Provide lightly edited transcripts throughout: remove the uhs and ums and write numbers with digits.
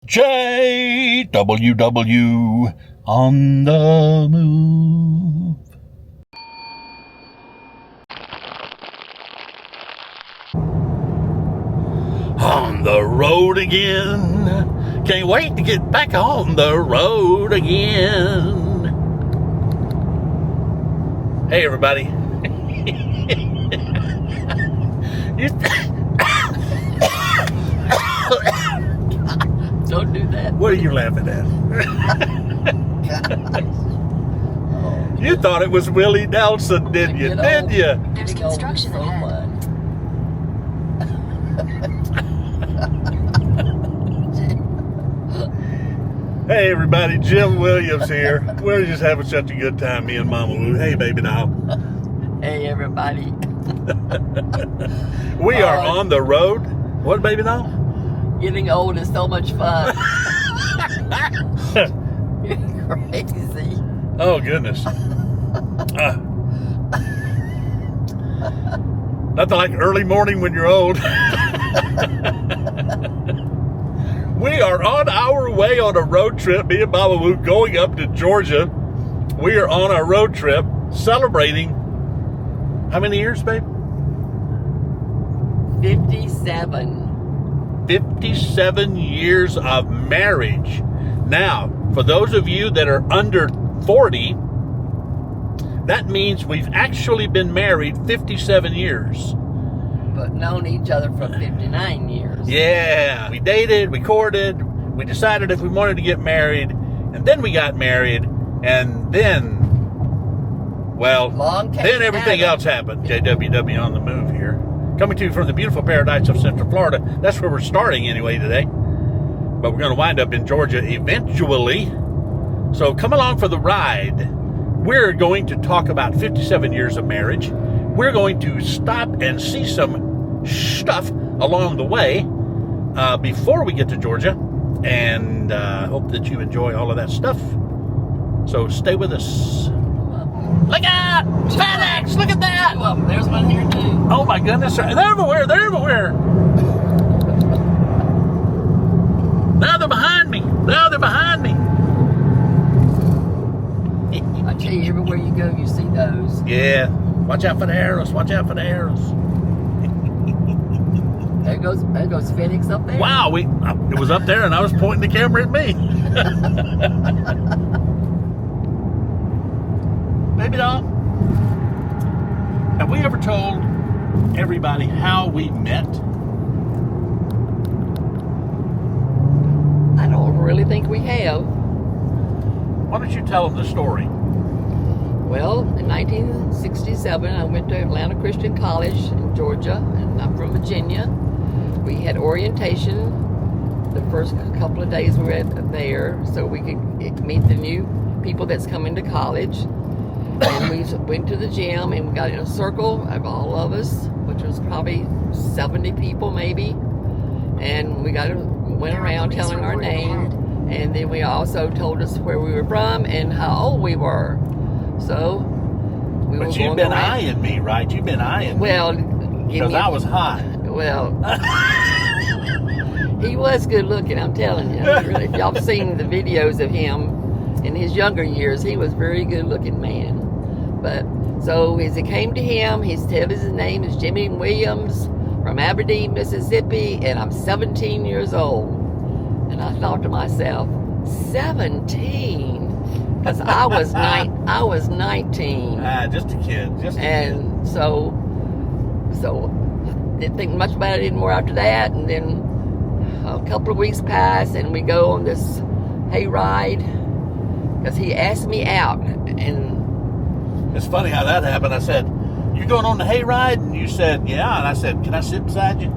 JWW on the move. On the road again. Can't wait to get back on the road again. Hey, everybody. Don't do that. What are you laughing at? You thought it was Willie Nelson, didn't you? Didn't you? There's construction ahead. Hey everybody, Jim Williams here. We're just having such a good time, me and Momma Woo. Hey baby doll. Hey everybody. We are on the road. What, baby doll? Getting old is so much fun. You're crazy. Oh goodness. Nothing like early morning when you're old. We are on our way on a road trip, me and Momma Woo, going up to Georgia. We are on our road trip celebrating how many years, babe? 57. 57 years of marriage. Now, for those of you that are under 40, that means we've actually been married 57 years. But known each other for 59 years. Yeah, we dated, we courted, we decided if we wanted to get married, and then we got married, and then, well, then everything else happened. JWW on the move here. Coming to you from the beautiful paradise of Central Florida. That's where we're starting anyway today. But we're going to wind up in Georgia eventually. So come along for the ride. We're going to talk about 57 years of marriage. We're going to stop and see some stuff along the way before we get to Georgia. And hope that you enjoy all of that stuff. So stay with us. Look out! FedEx! Look at that! Well, there's one here too. Oh my goodness. They're everywhere. They're everywhere. Now they're behind me. Now they're behind me. I tell you, everywhere you go, you see those. Yeah. Watch out for the arrows. Watch out for the arrows. There goes FedEx up there. Wow. It was up there and I was pointing the camera at me. Baby doll, have we ever told everybody how we met? I don't really think we have. Why don't you tell them the story? Well, in 1967, I went to Atlanta Christian College in Georgia, and I'm from Virginia. We had orientation the first couple of days we were there, so we could meet the new people that's coming to college. And we went to the gym and we got in a circle of all of us, which was probably 70 people maybe. And we went around telling our name. And then we also told us where we were from and how old we were. So we were. But you've been eyeing me, right? You've been eyeing me. Well, because I was hot. Well, he was good looking, I'm telling you. Really, if y'all have seen the videos of him in his younger years, he was a very good looking man. But so as it came to him, his name is Jimmy Williams from Aberdeen, Mississippi, and I'm 17 years old. And I thought to myself, 17? Because I was 19. Just a kid. And so didn't think much about it anymore after that. And then a couple of weeks passed, and we go on this hayride because he asked me out, and it's funny how that happened. I said, "You going on the hayride?" And you said, "Yeah." And I said, "Can I sit beside you?"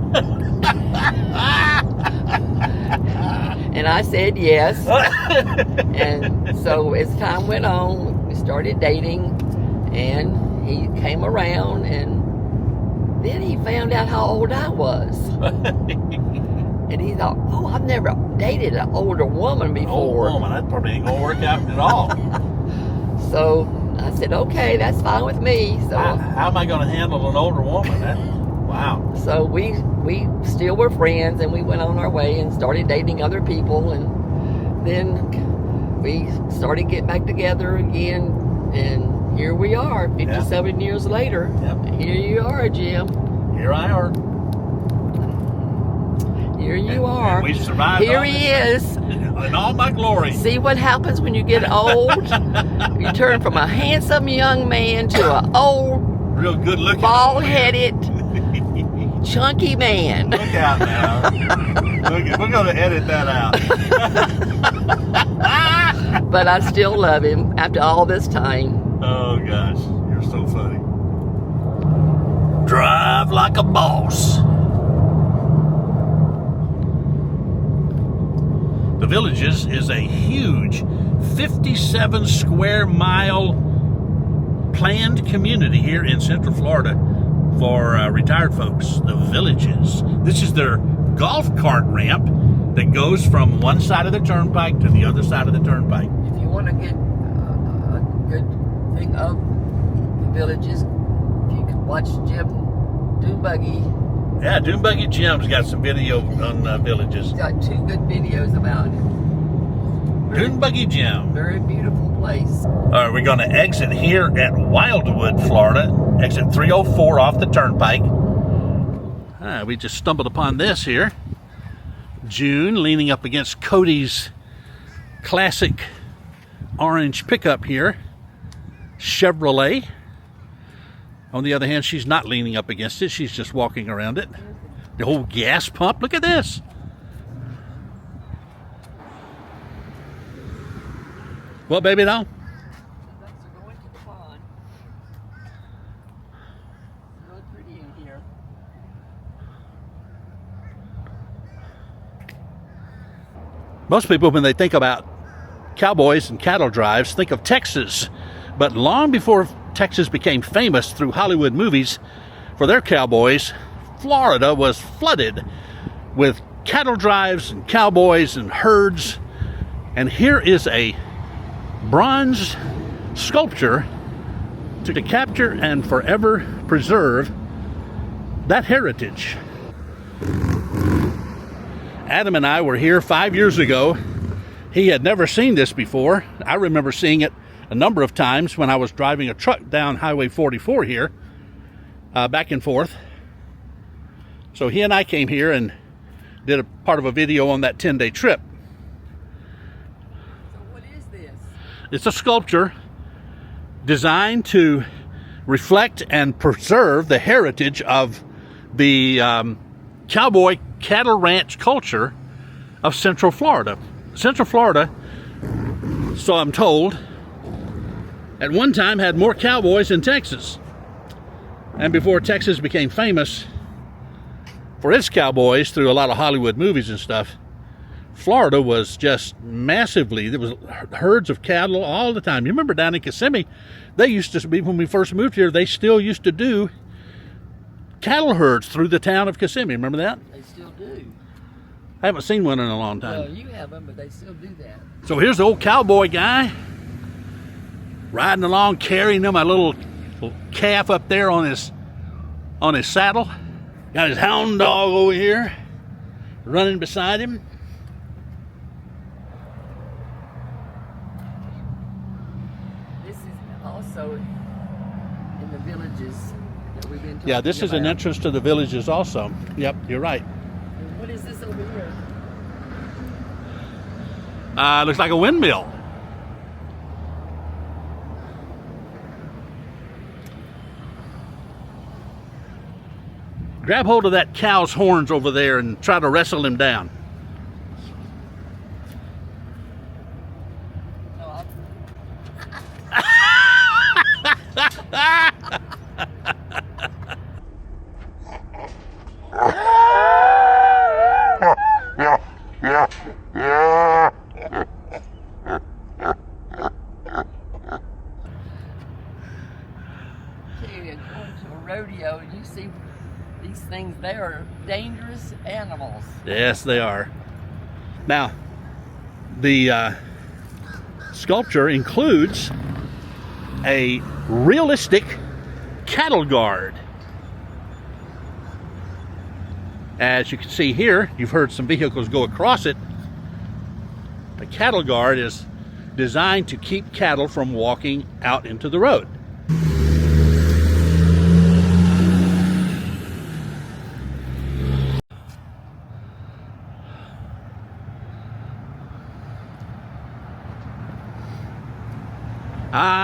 And I said yes. And so as time went on, we started dating, and he came around, and then he found out how old I was. And he thought, oh, I've never dated an older woman before. Old woman, that probably ain't gonna work out at all. So I said, okay, that's fine with me. So how am I gonna handle an older woman? Wow. So we still were friends, and we went on our way and started dating other people, and then we started getting back together again, and here we are, 57 years later. Yep. Here you are, Jim. Here I are. Here you are. And we survived. Here he is. In all my glory. See what happens when you get old? You turn from a handsome young man to an old, real good looking, bald-headed, chunky man. Look out now. We're going to edit that out. But I still love him after all this time. Oh, gosh. You're so funny. Drive like a boss. The Villages is a huge 57 square mile planned community here in Central Florida for retired folks. The Villages. This is their golf cart ramp that goes from one side of the turnpike to the other side of the turnpike. If you want to get a good thing of the Villages, if you can watch Jim Dune Buggy. Yeah, Dune Buggy Jim's got some video on Villages. He's got 2 good videos about it. Dune Buggy Jim. Very beautiful place. All right, we're going to exit here at Wildwood, Florida. Exit 304 off the turnpike. We just stumbled upon this here. June leaning up against Cody's classic orange pickup here. Chevrolet. On the other hand, she's not leaning up against it. She's just walking around it. The whole gas pump. Look at this. What, baby doll? Ducks are going to the pond. It's really pretty in here. Most people, when they think about cowboys and cattle drives, think of Texas. But long before Texas became famous through Hollywood movies for their cowboys, Florida was flooded with cattle drives and cowboys and herds. And here is a bronze sculpture to capture and forever preserve that heritage. Adam and I were here 5 years ago. He had never seen this before. I remember seeing it a number of times when I was driving a truck down Highway 44 here, back and forth. So he and I came here and did a part of a video on that 10-day trip. So what is this? It's a sculpture designed to reflect and preserve the heritage of the cowboy cattle ranch culture of Central Florida. Central Florida, so I'm told, at one time had more cowboys than Texas. And before Texas became famous for its cowboys through a lot of Hollywood movies and stuff, Florida was just massively, there was herds of cattle all the time. You remember down in Kissimmee, they used to be, when we first moved here, they still used to do cattle herds through the town of Kissimmee. Remember that? They still do. I haven't seen one in a long time. Well, you haven't, but they still do that. So here's the old cowboy guy riding along, carrying him a little calf up there on his saddle. Got his hound dog over here running beside him. This is also in the Villages that we've been talking Yeah, this is an about. entrance to the Villages also. Yep, you're right. And what is this over here? Looks like a windmill. Grab hold of that cow's horns over there and try to wrestle him down. No, you're going to a rodeo and you see these things, they are dangerous animals. Yes, they are. Now, the sculpture includes a realistic cattle guard. As you can see here, you've heard some vehicles go across it. The cattle guard is designed to keep cattle from walking out into the road.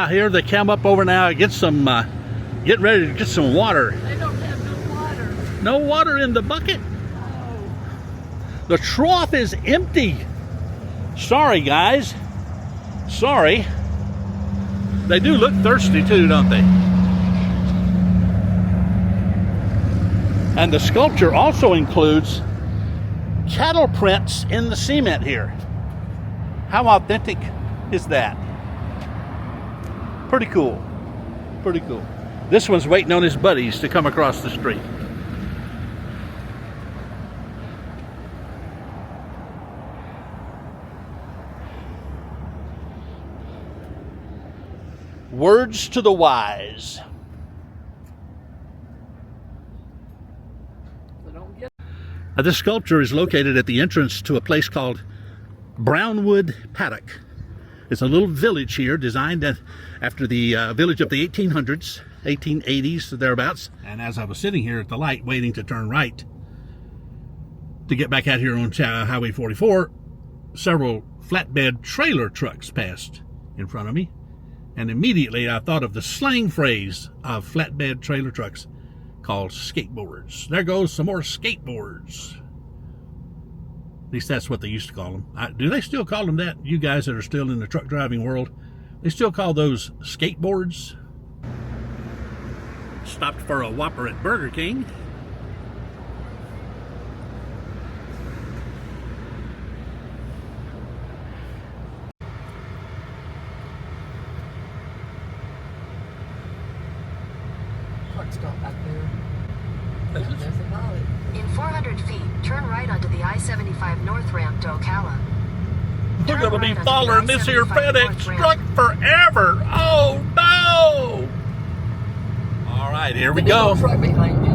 Here they come up over now, get ready to get some water. They don't have no water. No water in the bucket? No. The trough is empty. Sorry, guys. Sorry. They do look thirsty too, don't they? And the sculpture also includes cattle prints in the cement here. How authentic is that? Pretty cool. Pretty cool. This one's waiting on his buddies to come across the street. Words to the wise. Now, this sculpture is located at the entrance to a place called Brownwood Paddock. It's a little village here designed after the village of the 1800s, 1880s, thereabouts. And as I was sitting here at the light waiting to turn right to get back out here on Highway 44, several flatbed trailer trucks passed in front of me. And immediately I thought of the slang phrase of flatbed trailer trucks called skateboards. There goes some more skateboards. At least that's what they used to call them. Do they still call them that? You guys that are still in the truck driving world, they still call those skateboards? Stopped for a Whopper at Burger King. Truck stop back there. There's a valley. In 400 feet, turn right onto the I-75 North ramp to Ocala. We're going to be following this here FedEx truck forever. Oh, no! All right, here we go. Truck behind you.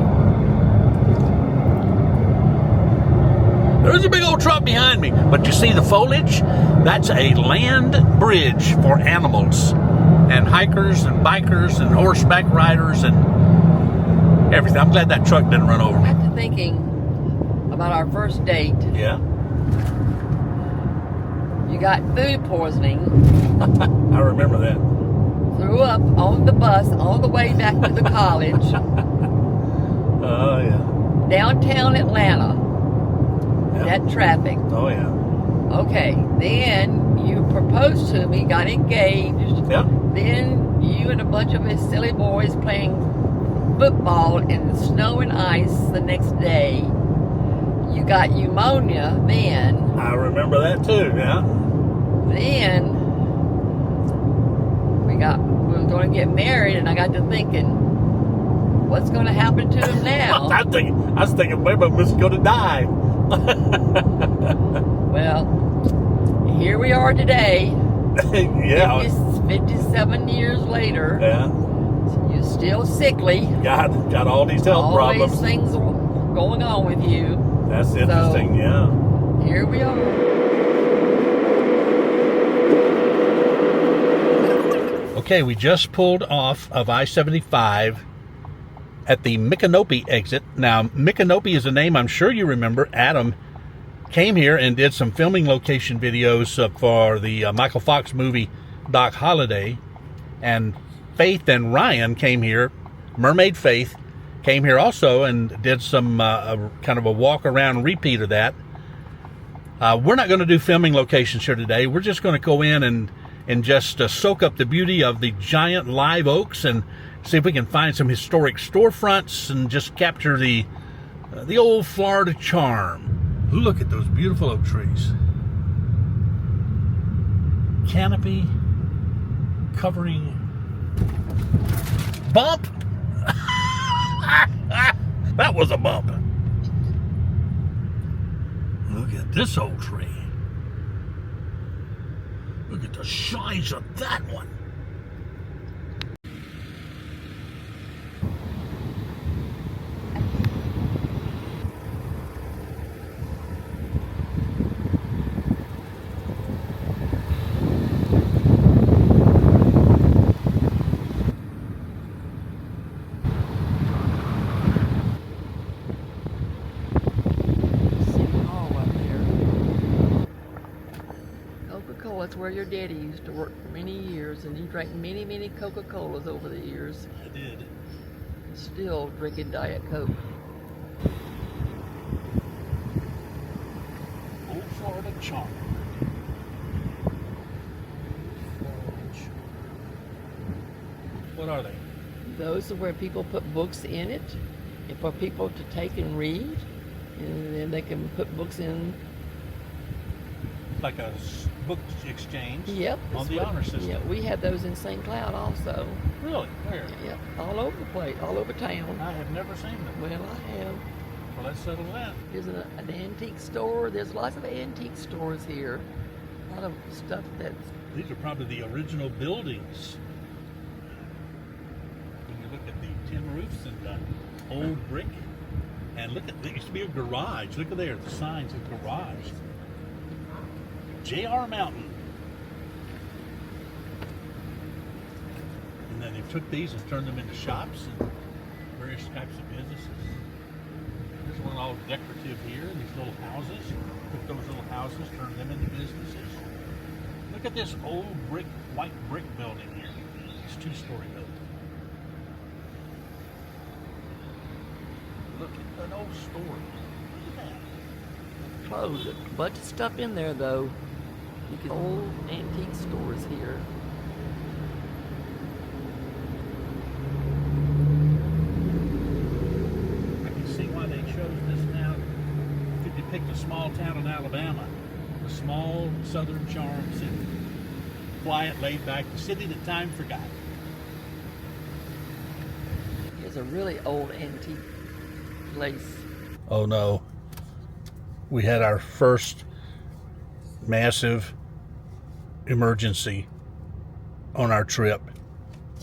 There's a big old truck behind me. But you see the foliage? That's a land bridge for animals and hikers and bikers and horseback riders and everything. I'm glad that truck didn't run over me. After thinking about our first date, Yeah. you got food poisoning, I remember that. threw up on the bus on the way back to the college, Oh, yeah. downtown Atlanta, Yeah. that traffic. Oh, yeah. Okay, then you proposed to me, got engaged, Yeah. then you and a bunch of his silly boys playing football in the snow and ice the next day. You got pneumonia then. I remember that too, yeah. Then we were going to get married, and I got to thinking, what's going to happen to him now? I was thinking maybe I'm just going to die. Well, here we are today, Yeah. 57 years later. Yeah. You're still sickly. Got all these health All problems. these things going on with you. That's interesting, yeah. Here we are. Okay, we just pulled off of I-75 at the Micanopy exit. Now, Micanopy is a name I'm sure you remember. Adam came here and did some filming location videos for the Michael Fox movie Doc Holliday. And Faith and Ryan came here, Mermaid Faith, came here also and did some kind of a walk-around repeat of that. We're not going to do filming locations here today. We're just going to go in and just soak up the beauty of the giant live oaks and see if we can find some historic storefronts and just capture the old Florida charm. Look at those beautiful oak trees. Canopy covering. Bump! That was a bump. Look at this old tree. Look at the size of that one. it's where your daddy used to work for many years, and he drank many, many Coca-Colas over the years. I did. Still drinking Diet Coke. Old Florida charm. What are they? Those are where people put books in it, and for people to take and read, and then they can put books in. Like a book exchange. Yep. On the honor system. Yeah, we had those in St. Cloud also. Really? Where? Yep, all over the place, all over town. I have never seen them. Well, I have. Well, let's settle that. There's an antique store. There's lots of antique stores here. A lot of stuff that's... These are probably the original buildings. When you look at the tin roofs and the old brick, and look at, there used to be a garage. Look at there, the signs of garage. J.R. Mountain. And then they took these and turned them into shops and various types of businesses. There's one all decorative here, these little houses. Took those little houses, turned them into businesses. Look at this old brick, white brick building here. It's a 2-story building. Look at an old store. Look at that. Closed. A bunch of stuff in there, though. You can old antique stores here. I can see why they chose this now to depict a small town in Alabama. The small southern charm city. Quiet, laid back, the city that time forgot. Here's a really old antique place. Oh no. We had our first massive emergency on our trip.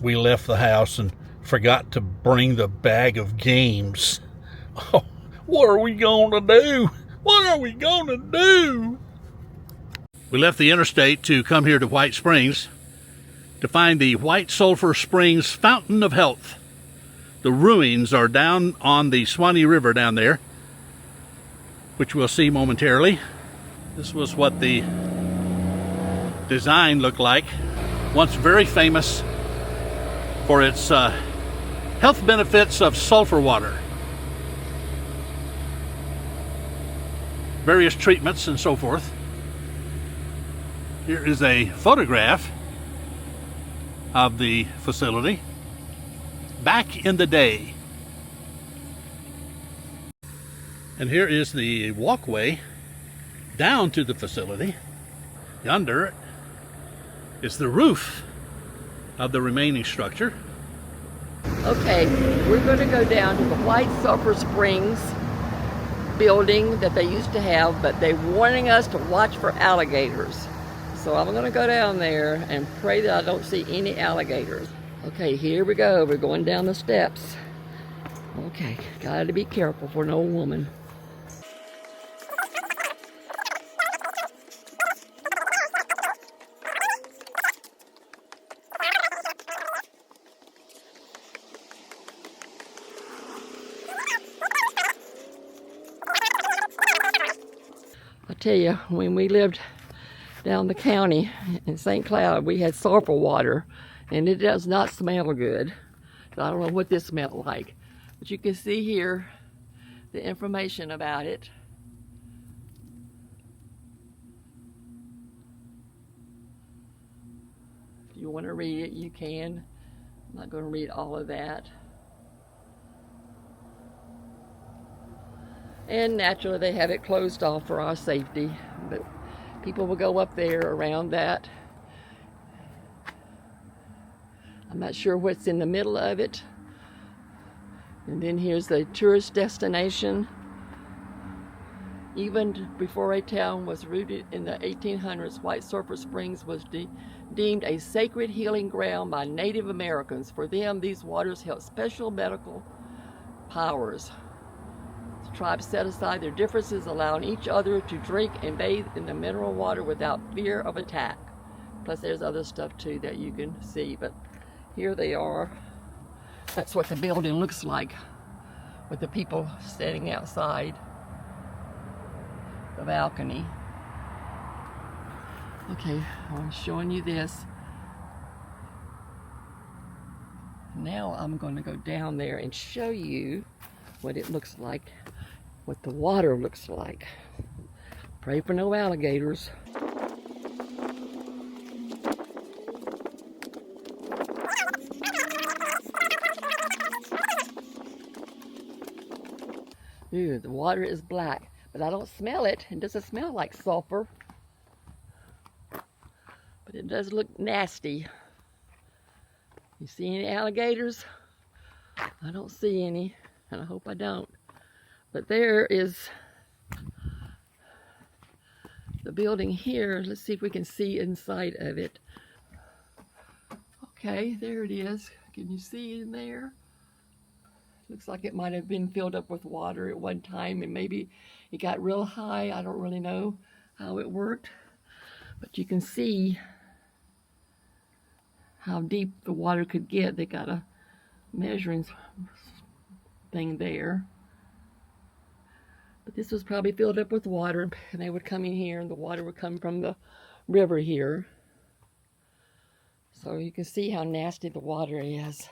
We left the house and forgot to bring the bag of games. Oh, what are we going to do? What are we going to do? We left the interstate to come here to White Springs to find the White Sulphur Springs Fountain of Health. The ruins are down on the Swanee River down there, which we'll see momentarily. This was what the design looked like. Once very famous for its health benefits of sulfur water. Various treatments and so forth. Here is a photograph of the facility back in the day. And here is the walkway down to the facility. Yonder is the roof of the remaining structure. Okay, we're going to go down to the White Sulphur Springs building that they used to have, but they're warning us to watch for alligators. So I'm going to go down there and pray that I don't see any alligators. Okay, here we go. We're going down the steps. Okay, gotta be careful for an old woman. I tell you, when we lived down the county in St. Cloud, we had sulfur water, and it does not smell good. So I don't know what this smelled like, but you can see here the information about it. If you want to read it, you can. I'm not going to read all of that. And naturally, they have it closed off for our safety, but people will go up there around that. I'm not sure what's in the middle of it. And then here's the tourist destination. Even before a town was rooted in the 1800s, White Sulphur Springs was deemed a sacred healing ground by Native Americans. For them, these waters held special medical powers. The tribes set aside their differences, allowing each other to drink and bathe in the mineral water without fear of attack. Plus there's other stuff too that you can see, but here they are. That's what the building looks like, with the people standing outside the balcony. Okay, I'm showing you this. Now I'm going to go down there and show you what it looks like, what the water looks like. Pray for no alligators. Ew, the water is black, but I don't smell it. It doesn't smell like sulfur, but it does look nasty. You see any alligators? I don't see any, and I hope I don't. But there is the building here. Let's see if we can see inside of it. Okay, there it is. Can you see in there? Looks like it might have been filled up with water at one time, and maybe it got real high. I don't really know how it worked, but you can see how deep the water could get. They got a measuring thing there. But this was probably filled up with water, and they would come in here, and the water would come from the river here. So you can see how nasty the water is.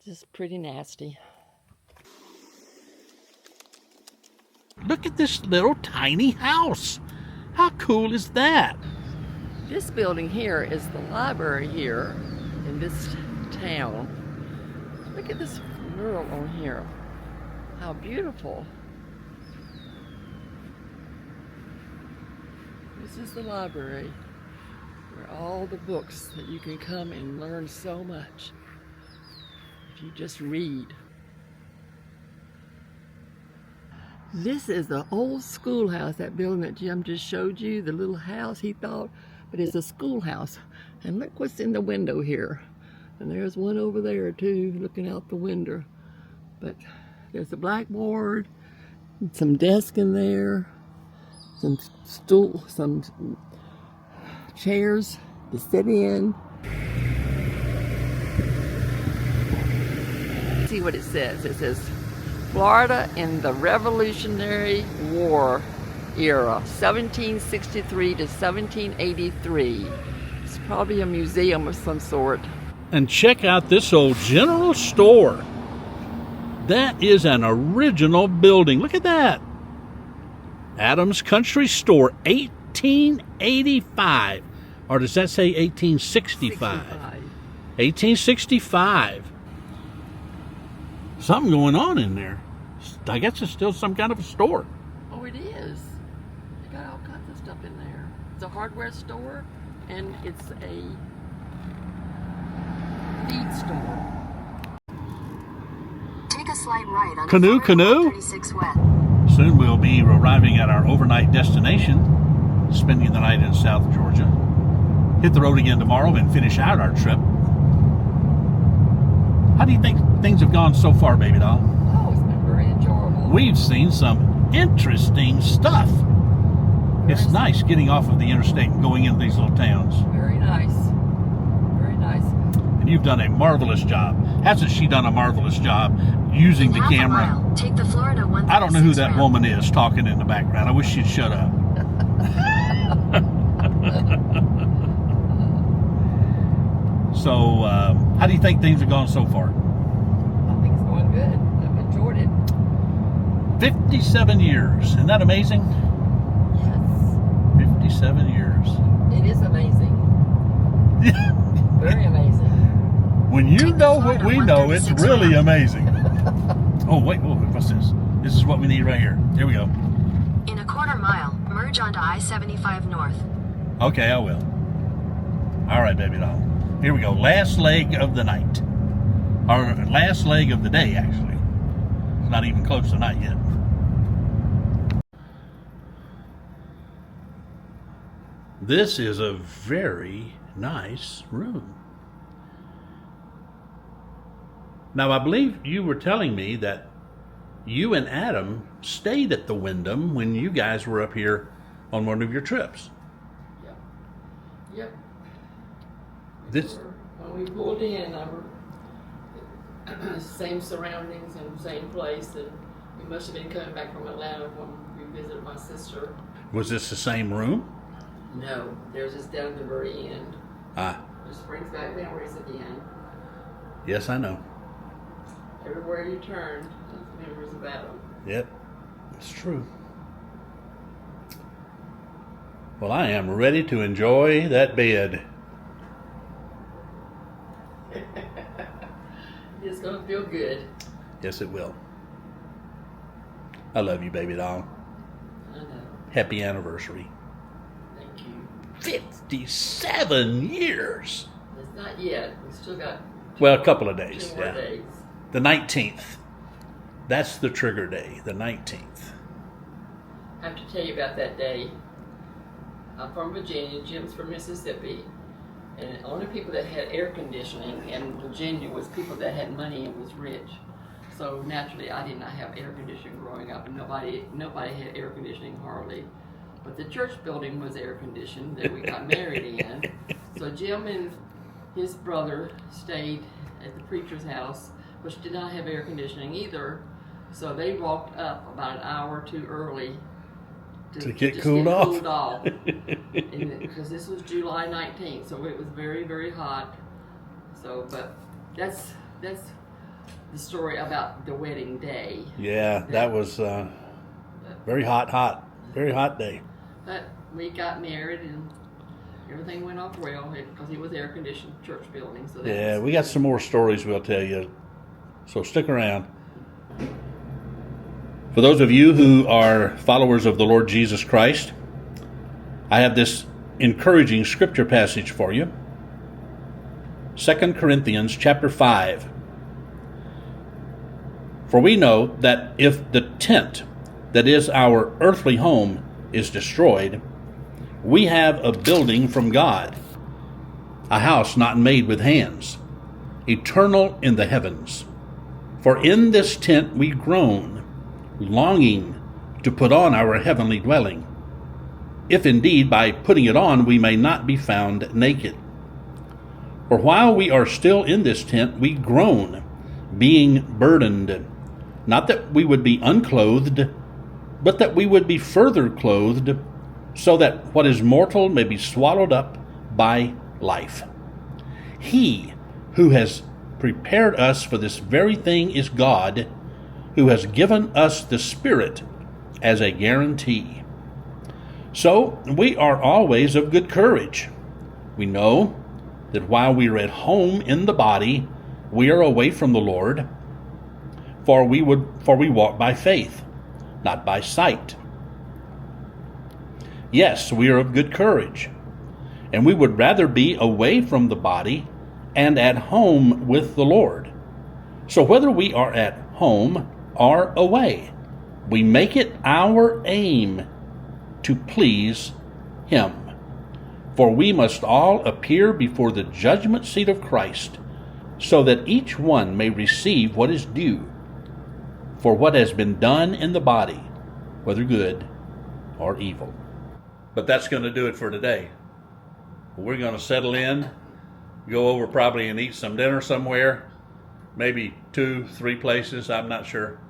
Just pretty nasty. Look at this little tiny house. How cool is that? This building here is the library here in this town. Look at this mural on here. How beautiful. This is the library where all the books that you can come and learn so much if you just read. This is the old schoolhouse, that building that Jim just showed you, the little house he thought, but it's a schoolhouse. And look what's in the window here. And there's one over there too, looking out the window. But there's a blackboard, and some desk in there, some stool, some chairs to sit in. See what it says. It says, Florida in the Revolutionary War era, 1763 to 1783. It's probably a museum of some sort. And check out this old general store. That is an original building. Look at that. Adams Country Store, 1885. Or does that say 1865? 1865. Something going on in there. I guess it's still some kind of a store. Oh, it is. They got all kinds of stuff in there. It's a hardware store, and it's a feed store. Take a slight right on Canoe. 36 West. Soon we'll be arriving at our overnight destination, spending the night in South Georgia. Hit the road again tomorrow and finish out our trip. How do you think things have gone so far, baby doll? Oh, it's been very enjoyable. We've seen some interesting stuff. It's nice getting off of the interstate and going into these little towns. Very nice. Very nice. And you've done a marvelous job. Hasn't she done a marvelous job using the camera? Mile, take the Florida 136 I don't know who that ramp. woman is talking in the background. I wish she'd shut up. So, how do you think things have gone so far? I think it's going good. I've enjoyed it. 57 years. Isn't that amazing? Yes. 57 years. It is amazing. Very amazing. When you know what we know, it's really amazing. Oh, wait, what's this? This is what we need right here. Here we go. In a quarter mile, merge onto I-75 North. Okay, I will. All right, baby doll. Here we go. Last leg of the night. Or last leg of the day, actually. It's not even close to night yet. This is a very nice room. Now, I believe you were telling me that you and Adam stayed at the Wyndham when you guys were up here on one of your trips. Yep. Yep. This, When we pulled in, same surroundings and same place, and we must have been coming back from Atlanta when we visited my sister. was this the same room? No, theirs is down at the very end. There's springs back memories at the end. Yes, I know. Everywhere you turn, there's memories about them. Yep, it's true. Well, I am ready to enjoy that bed. It's going to feel good. Yes, it will. I love you, baby doll. I know. Happy anniversary. Thank you. 57 years. It's not yet. We still got A couple of days. 2 more days. The 19th. That's the trigger day, the 19th. I have to tell you about that day. I'm from Virginia, Jim's from Mississippi, and the only people that had air conditioning in Virginia was people that had money and was rich. So naturally, I did not have air conditioning growing up, and nobody had air conditioning hardly. But the church building was air conditioned that we got married in. So Jim and his brother stayed at the preacher's house, which did not have air conditioning either. So they walked up about an hour or two early to get cooled off. Because this was July 19th, so it was very, very hot. So, but that's the story about the wedding day. Yeah, that was very hot day. But we got married and everything went off well because it was air-conditioned church building. So we got some more stories we'll tell you. So stick around. For those of you who are followers of the Lord Jesus Christ, I have this encouraging scripture passage for you. 2 Corinthians chapter 5. For we know that if the tent that is our earthly home is destroyed, we have a building from God, a house not made with hands, eternal in the heavens. For in this tent we groan, longing to put on our heavenly dwelling, if indeed by putting it on we may not be found naked. For while we are still in this tent, we groan, being burdened, not that we would be unclothed, but that we would be further clothed, so that what is mortal may be swallowed up by life. He who has prepared us for this very thing is God, who has given us the Spirit as a guarantee. So we are always of good courage. We know that while we are at home in the body, we are away from the Lord, for we walk by faith, not by sight. Yes, we are of good courage, and we would rather be away from the body and at home with the Lord. So whether we are at home or away, we make it our aim to please Him. For we must all appear before the judgment seat of Christ, so that each one may receive what is due for what has been done in the body, whether good or evil. But that's going to do it for today. We're going to settle in, go over probably and eat some dinner somewhere, maybe 2-3 places, I'm not sure.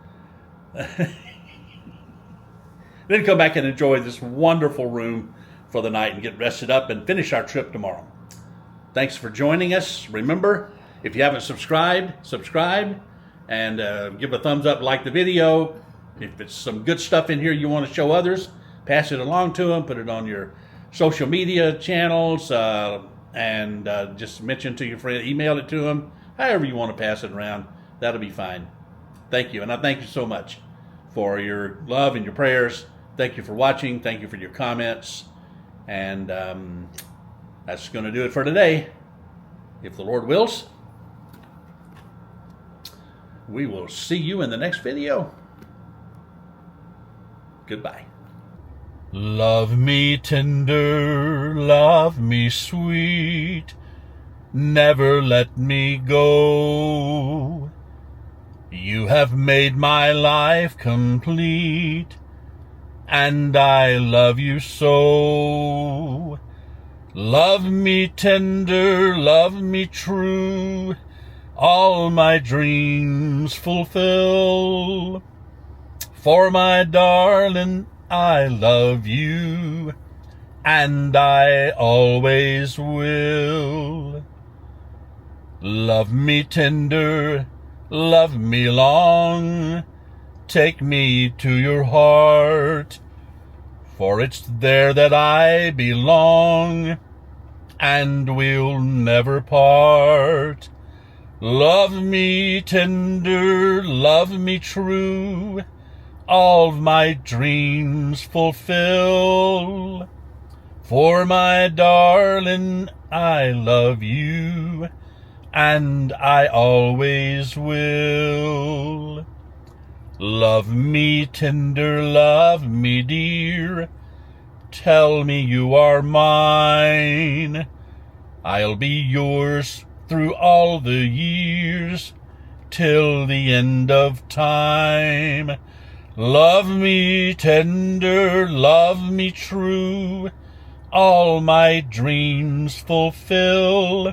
Then come back and enjoy this wonderful room for the night and get rested up and finish our trip tomorrow. Thanks for joining us. Remember, if you haven't subscribe, and give a thumbs up, like the video. If it's some good stuff in here you want to show others, pass it along to them, put it on your social media channels, and just mention to your friend, email it to them, however you want to pass it around. That'll be fine. Thank you, and I thank you so much for your love and your prayers. Thank you for watching. Thank you for your comments. And that's going to do it for today. If the Lord wills, we will see you in the next video. Goodbye. Love me tender, love me sweet, never let me go. You have made my life complete, and I love you so. Love me tender, love me true, all my dreams fulfill. For my darling, I love you. and I always will. Love me tender, love me long, take me to your heart, for it's there that I belong, and we'll never part. Love me tender, love me true, all of my dreams fulfill. For my darling, I love you, and I always will. Love me tender, love me dear, tell me you are mine. I'll be yours through all the years, till the end of time. Love me tender, love me true, all my dreams fulfill.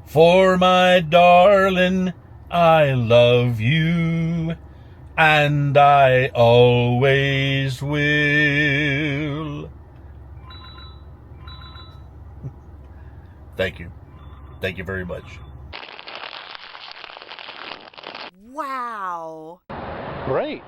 For my darling, I love you, and I always will. Thank you. Thank you very much. Wow. Great.